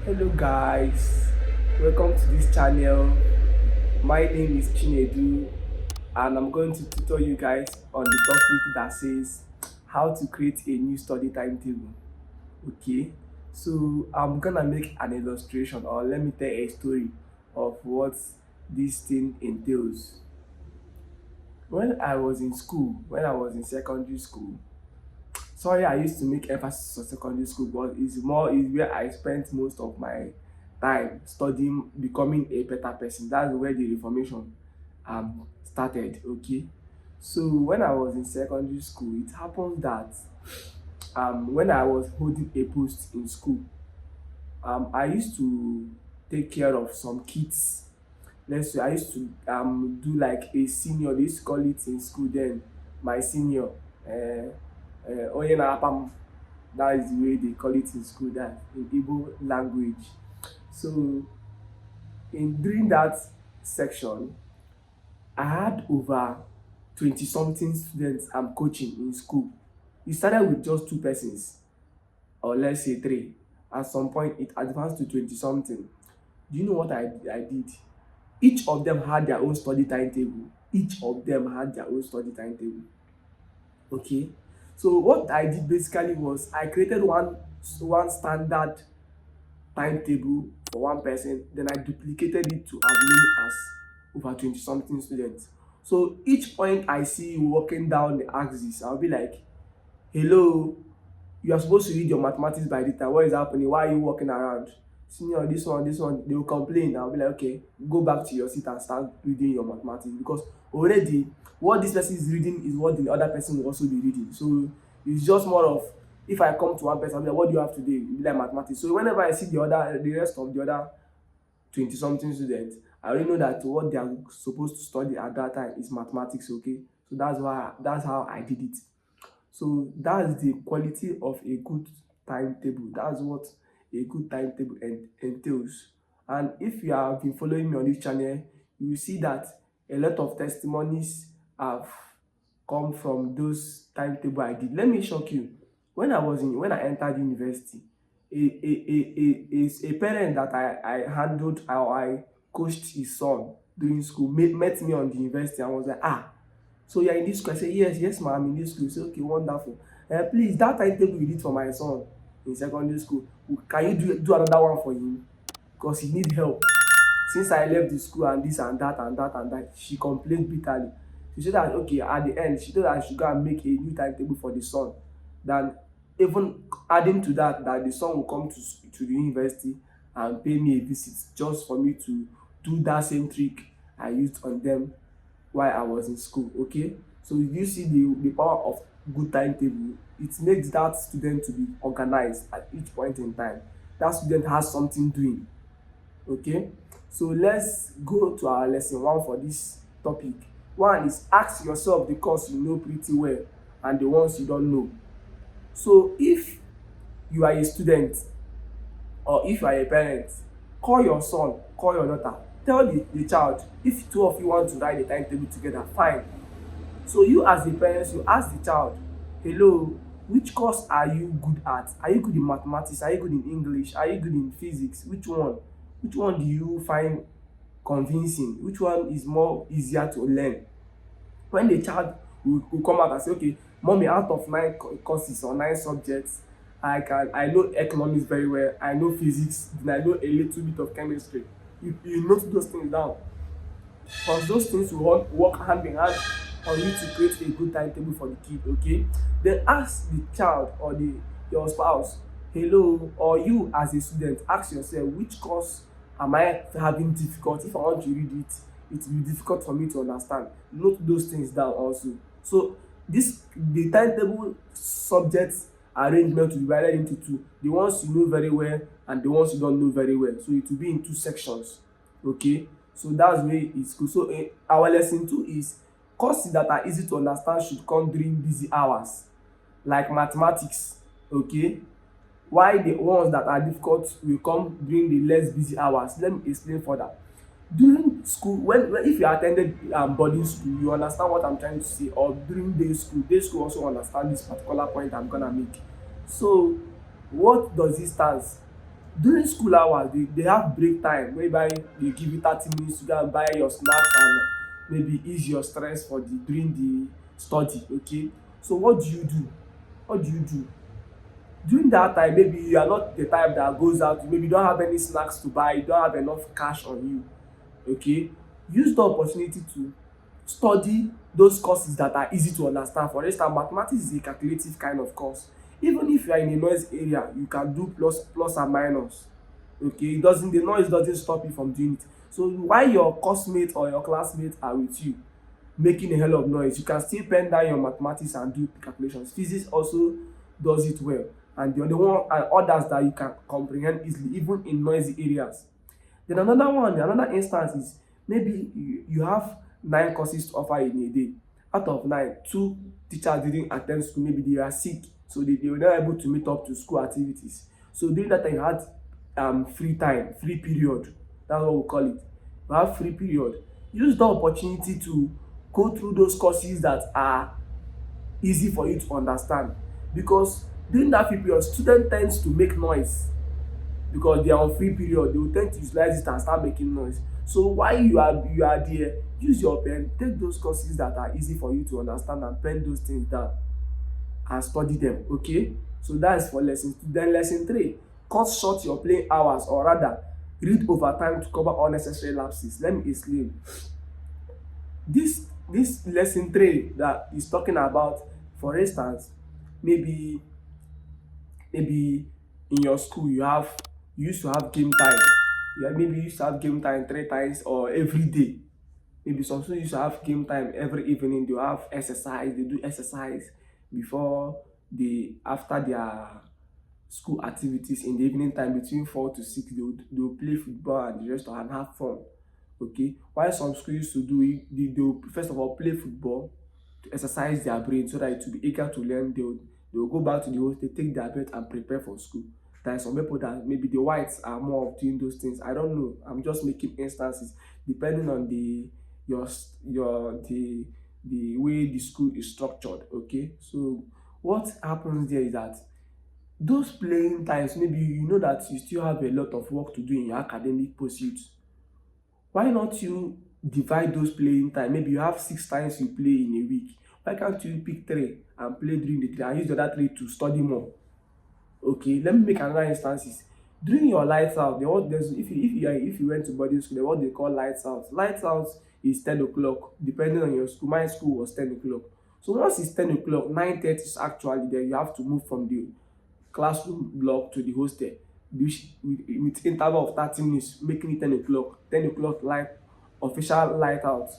Hello guys, welcome to this channel. My name is Chinedu and I'm going to tutor you guys on the topic that says how to create a new study timetable. Okay, so I'm gonna make an illustration or let me tell a story of what this thing entails. When I was in school, when I was in secondary school, sorry I used to make emphasis on secondary school, but is where I spent most of my time studying, becoming a better person. That's where the reformation started. Okay, so when I was in secondary school, it happened that when I was holding a post in school, I used to take care of some kids. Let's say I used to do like a senior, they used to call it in school then my senior. Onye na-apa m, that is the way they call it in school, that in Igbo language. So in during that section, I had over 20 something students I'm coaching in school. It started with just two persons, or let's say three. At some point it advanced to 20 something. Do you know what I did? Each of them had their own study timetable. Each of them had their own study timetable. Okay, so what I did basically was I created one standard timetable for one person, then I duplicated it to as many as over 20 something students. So each point I see you walking down the axis, I'll be like, hello, you are supposed to read your mathematics by the time. What is happening? Why are you walking around? Senior, this one, they will complain. I'll be like, okay, go back to your seat and start reading your mathematics, because already what this person is reading is what the other person will also be reading. So it's just more of, if I come to one person, I'll be like, what do you have today? You'll be like, mathematics. So whenever I see the rest of the other 20 something students, I already know that what they are supposed to study at that time is mathematics. Okay, so that's how I did it. So that's the quality of a good timetable. That's what a good timetable entails. And if you have been following me on this channel, you will see that a lot of testimonies have come from those timetable I did. Let me shock you. When I entered university, a parent that I handled or I coached his son during school met me on the university and was like, so you're in this school? I said, yes, ma'am, I'm in this school. He said, okay, wonderful. Please, that timetable you did for my son in secondary school, can you do another one for him? Because he need help. Since I left the school and this and that and that and that, she complained bitterly. She said that, okay, at the end, she told her I should go and make a new timetable for the son. Then, even adding to that, that the son will come to the university and pay me a visit just for me to do that same trick I used on them while I was in school. Okay, so if you see the power of good timetable, it makes that student to be organized at each point in time. That student has something doing. Okay, so let's go to our lesson one for this topic. One is ask yourself the course you know pretty well and the ones you don't know. So if you are a student or if you are a parent, call your son, call your daughter, tell the child. If two of you want to write the timetable together, fine. So you as the parents, you ask the child, hello, which course are you good at? Are you good in mathematics? Are you good in English? Are you good in physics? Which one? Which one do you find convincing? Which one is more easier to learn? When the child will come out and say, okay, mommy, out of 9 courses or 9 subjects, I know economics very well, I know physics, then I know a little bit of chemistry. You note those things down, because those things will work hand in hand on you to create a good timetable for the kid. Okay, then ask the child or your spouse, hello, or you as a student, ask yourself, which course am I having difficulty? If I want to read it, it will be difficult for me to understand. Note those things down also. So the timetable subjects arrangement will be divided into two: the ones you know very well and the ones you don't know very well. So it will be in two sections. Okay, so that's where it's good. So our lesson 2 is courses that are easy to understand should come during busy hours, like mathematics. Okay, why the ones that are difficult will come during the less busy hours. Let me explain further. During school, when if you attended boarding school, you understand what I'm trying to say. Or during day school also understand this particular point I'm gonna make. So what does it stand? During school hours they have break time whereby they give you 30 minutes to go and buy your snacks and maybe ease your stress for the during the study. Okay, so what do you do? What do you do during that time? Maybe you are not the type that goes out, maybe you don't have any snacks to buy, you don't have enough cash on you. Okay, use the opportunity to study those courses that are easy to understand. For instance, mathematics is a calculative kind of course. Even if you are in a noise area, you can do plus and minus. Okay, it doesn't, the noise doesn't stop you from doing it. So while your coursemate or your classmate are with you making a hell of noise, you can still pen down your mathematics and do calculations. Physics also does it well, and the other one and others that you can comprehend easily even in noisy areas. Then another instance is maybe you have 9 courses to offer in a day. Out of 9, 2 teachers didn't attend school, maybe they are sick, so they were not able to meet up to school activities. So during that time you had free time, free period. That's what we call it. You have free period. Use the opportunity to go through those courses that are easy for you to understand, because during that free period student tends to make noise because they are on free period. They will tend to utilize it and start making noise. So while you are there, use your pen, take those courses that are easy for you to understand and pen those things down and study them. Okay, so that is for lesson 2. Then lesson 3, cut short your playing hours, or rather read overtime to cover unnecessary lapses. Let me explain. This lesson 3 that is talking about, for instance, maybe in your school you used to have game time. Yeah, maybe you used to have game time 3 times or every day. Maybe some students used to have game time every evening. They have exercise, they do exercise before they after their school activities. In the evening time between 4 to 6, they will play football and the rest of and have fun. Okay, while some schools used to do it, they will first of all play football to exercise their brain so that it will be eager to learn. They will go back to the hostel, take their bed and prepare for school. There are some people that maybe the whites are more of doing those things. I don't know, I'm just making instances depending on the way the school is structured. Okay, so what happens there is that those playing times, maybe you know that you still have a lot of work to do in your academic pursuits. Why not you divide those playing time? Maybe you have 6 times you play in a week. Why can't you pick 3 and play during the 3 and use the other 3 to study more? Okay, let me make another instances. During your lights out, there's if you went to boarding school, there's what they call lights out. Lights out is 10 o'clock, depending on your school. My school was 10 o'clock. So once it's 10 o'clock, 9:30 is actually there. You have to move from the classroom block to the hostel, which with interval of 30 minutes, making it 10 o'clock. 10 o'clock light, official light out.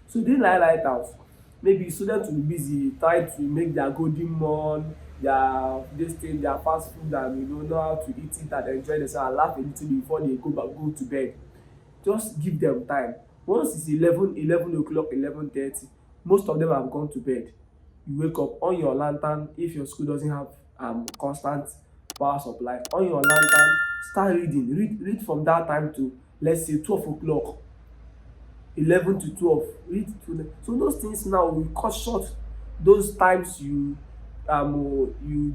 So during light out, maybe students will be busy trying to make their golden morn, their fast food, and know how to eat it and enjoy themselves and laugh a little bit before they go to bed. Just give them time. Once it's 11 o'clock, 11:30, most of them have gone to bed. You wake up, on your lantern. If your school doesn't have constant power supply, on your lantern, start reading. Read from that time to, let's say, 12 o'clock, 11 to 12. Read to, so those things now will cut short those times you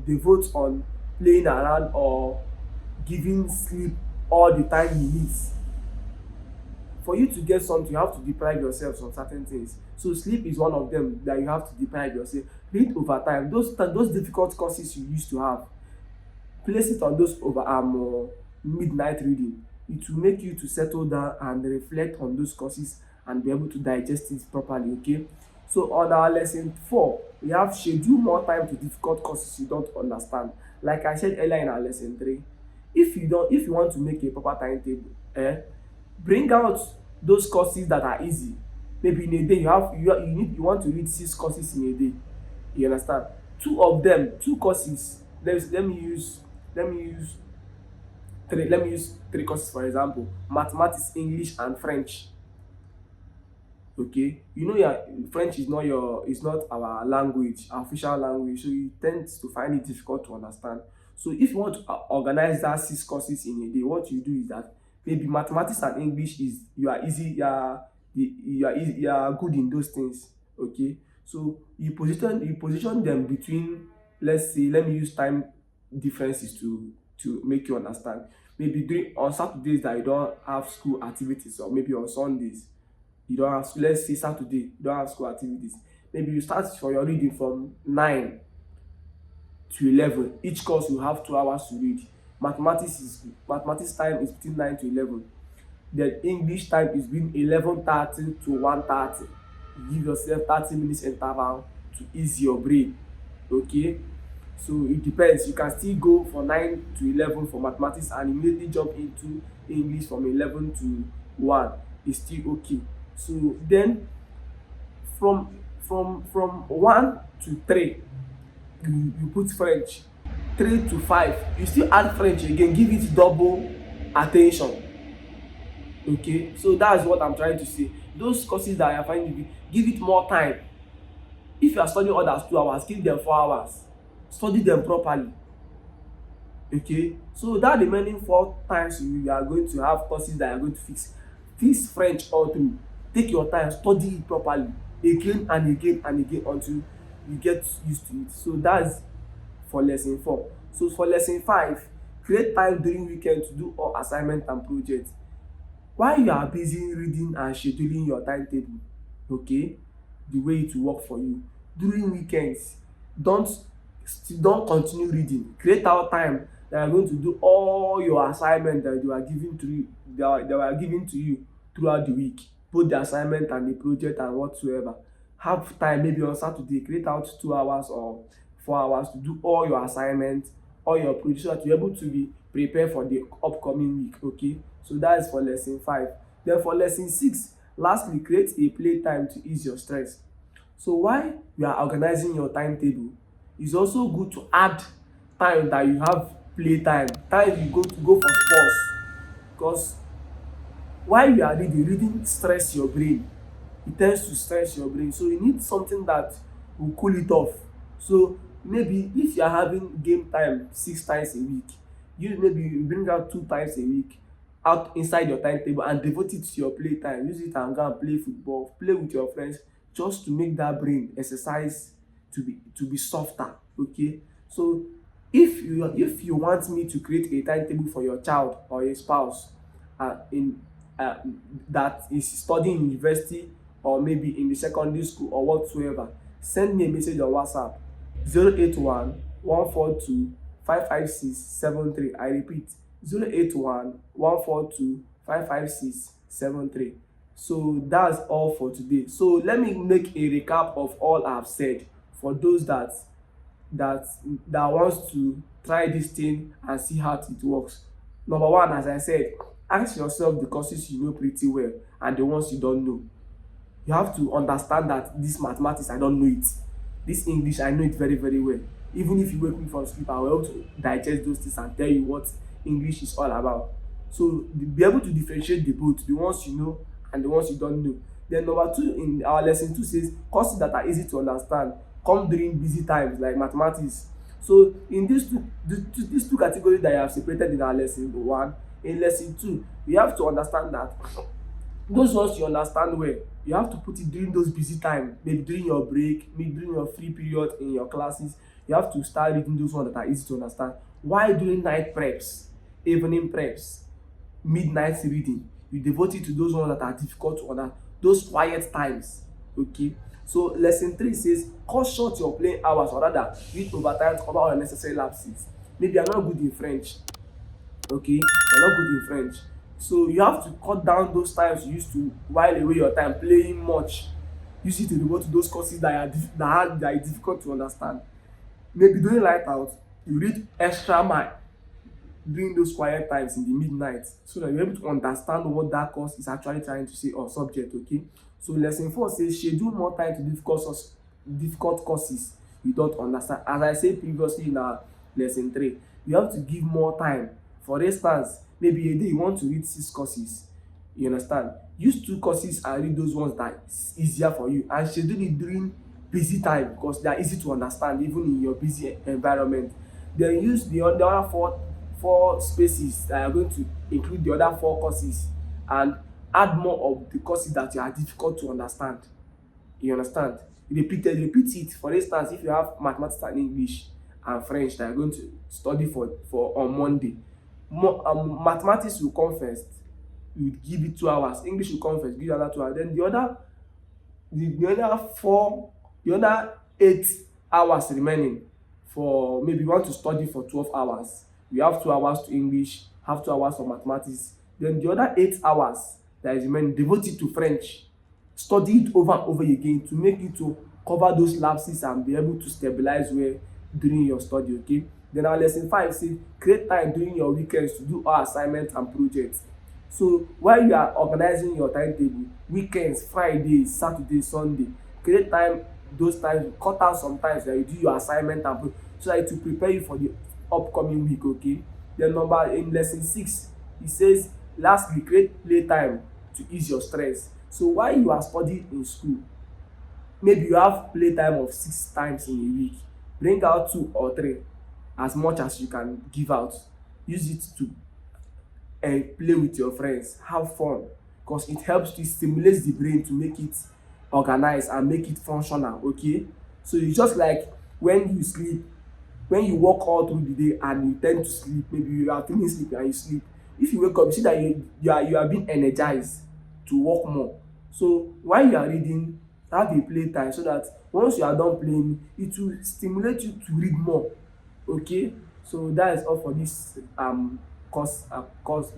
devote on playing around or giving sleep all the time you need. For you to get something, you have to deprive yourself from certain things. So sleep is one of them that you have to deprive yourself. Read overtime. Those difficult courses you used to have, place it on those over midnight reading. It will make you to settle down and reflect on those courses and be able to digest it properly. Okay, so on our lesson 4, we have schedule more time to difficult courses you don't understand. Like I said earlier in our lesson 3, if you want to make a proper timetable, bring out those courses that are easy. Maybe in a day you want to read 6 courses in a day. You understand? Two courses. Let me use 3 courses for example: mathematics, English, and French. Okay, your French is not our language, our official language, so you tend to find it difficult to understand. So if you want to organize that 6 courses in a day, what you do is that maybe mathematics and English is you are easy, you are good in those things. Okay, so you position them between, let's say, let me use time differences to make you understand. maybe during on Saturdays that you don't have school activities, or maybe on Sundays you don't have school. Let's say Saturday you don't have school activities, maybe you start for your reading from 9 to 11. Each course you have 2 hours to read. Mathematics time is between 9 to 11. Then English time is between 11:30 to 1:30. Give yourself 30 minutes interval to ease your brain. Okay, so it depends. You can still go for 9 to 11 for mathematics and immediately jump into English from 11 to 1. It's still okay. So then from 1 to 3 you put French. 3 to 5 you still add French again, give it double attention. Okay, so that's what I'm trying to say. Those courses that are finding, give it more time. If you are studying others 2 hours, give them 4 hours. Study them properly. Okay, so that remaining 4 times you are going to have courses that are going to fix French all through. Take your time, study it properly again and again and again until you get used to it. So that's for lesson 4. So for lesson 5, create time during weekend to do all assignment and projects. While you are busy reading and scheduling your timetable, okay, the way it will work for you during weekends, don't continue reading. Create out time that you are going to do all your assignment that you are given to you, that were given to you throughout the week, both the assignment and the project and whatsoever. Have time, maybe on Saturday, create out 2 hours or 4 hours to do all your assignments, all your projects, so that you're able to be prepared for the upcoming week. Okay, so that is for lesson 5. Then for lesson 6, lastly, create a play time to ease your stress. So while you are organizing your timetable, it's also good to add time that you have play time you go for sports, because while you are reading stress your brain. It tends to stress your brain, so you need something that will cool it off. So maybe if you are having game time 6 times a week, you bring out 2 times a week out inside your timetable and devote it to your play time. Use it and go and play football, play with your friends, just to make that brain exercise to be softer. Okay, so if you want me to create a timetable for your child or a spouse in that is studying in university or maybe in the secondary school or whatsoever, send me a message on WhatsApp 081 142 55673. I repeat, 081 142 55673. So that's all for today. So let me make a recap of all I've said for those that wants to try this thing and see how it works. Number 1, as I said, ask yourself the courses you know pretty well and the ones you don't know. You have to understand that this mathematics, I don't know it. This English, I know it very, very well. Even if you wake me from sleep, I will able to digest those things and tell you what English is all about. So be able to differentiate the both, the ones you know and the ones you don't know. Then number 2 in our lesson 2 says courses that are easy to understand come during busy times like mathematics. So in these two categories that I have separated in our lesson 1, in lesson 2, you have to understand that those ones you understand well, you have to put it during those busy time, maybe during your break, maybe during your free period in your classes. You have to start reading those ones that are easy to understand. Why during night preps, evening preps, midnight reading, you devote it to those ones that are difficult to understand, those quiet times. Okay, so lesson 3 says cut short your playing hours, or rather read overtime to cover all unnecessary lapses. Maybe you're not good in French. Okay, you're not good in French, so you have to cut down those times you used to while away your time playing much. Use it to devote to those courses that are difficult to understand. Maybe during light out, you read extra mile during those quiet times in the midnight, so that you're able to understand what that course is actually trying to say or subject. Okay, so lesson 4 says schedule more time to difficult courses you don't understand. As I said previously in our lesson 3, you have to give more time. For instance, maybe a day you want to read 6 courses, you understand, use 2 courses and read those ones that is easier for you, and schedule it during busy time because they are easy to understand even in your busy environment. Then use the other four spaces that are going to include the other 4 courses and add more of the courses that are difficult to understand. You understand? Repeat it. For instance, if you have mathematics and English and French that you're going to study for on Monday, Mathematics will come first, you give it 2 hours. English will come first, give you another 2 hours. Then the other four, the other 8 hours remaining, for maybe you want to study for 12 hours, you have 2 hours to English, have 2 hours for mathematics. Then the other 8 hours that is remaining, devote it to French. Study it over and over again to make you to cover those lapses and be able to stabilize well during your study. Okay. Then our lesson 5 say create time during your weekends to do all assignments and projects. So while you are organizing your timetable, weekends, Fridays, Saturday, Sunday, create time, those times, cut out some times that you do your assignment and so that it will prepare you for the upcoming week. Okay. Then number in lesson 6, e says lastly create play time to ease your stress. So while you are studying in school, maybe you have play time of 6 times in a week, bring out 2 or 3, as much as you can give out. Use it to play with your friends, have fun, because it helps to stimulate the brain to make it organize and make it functional. Okay. So it's just like when you sleep, when you work all through the day and you tend to sleep, maybe you are feeling sleepy and you sleep, if you wake up you see that you are being energized to work more. So while you are reading, have a play time so that once you are done playing, it will stimulate you to read more. Okay. So that is all for this course,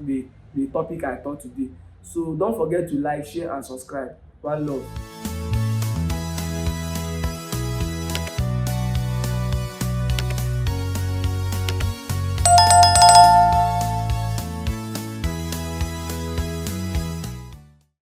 the topic I taught today. So don't forget to like, share and subscribe. One love.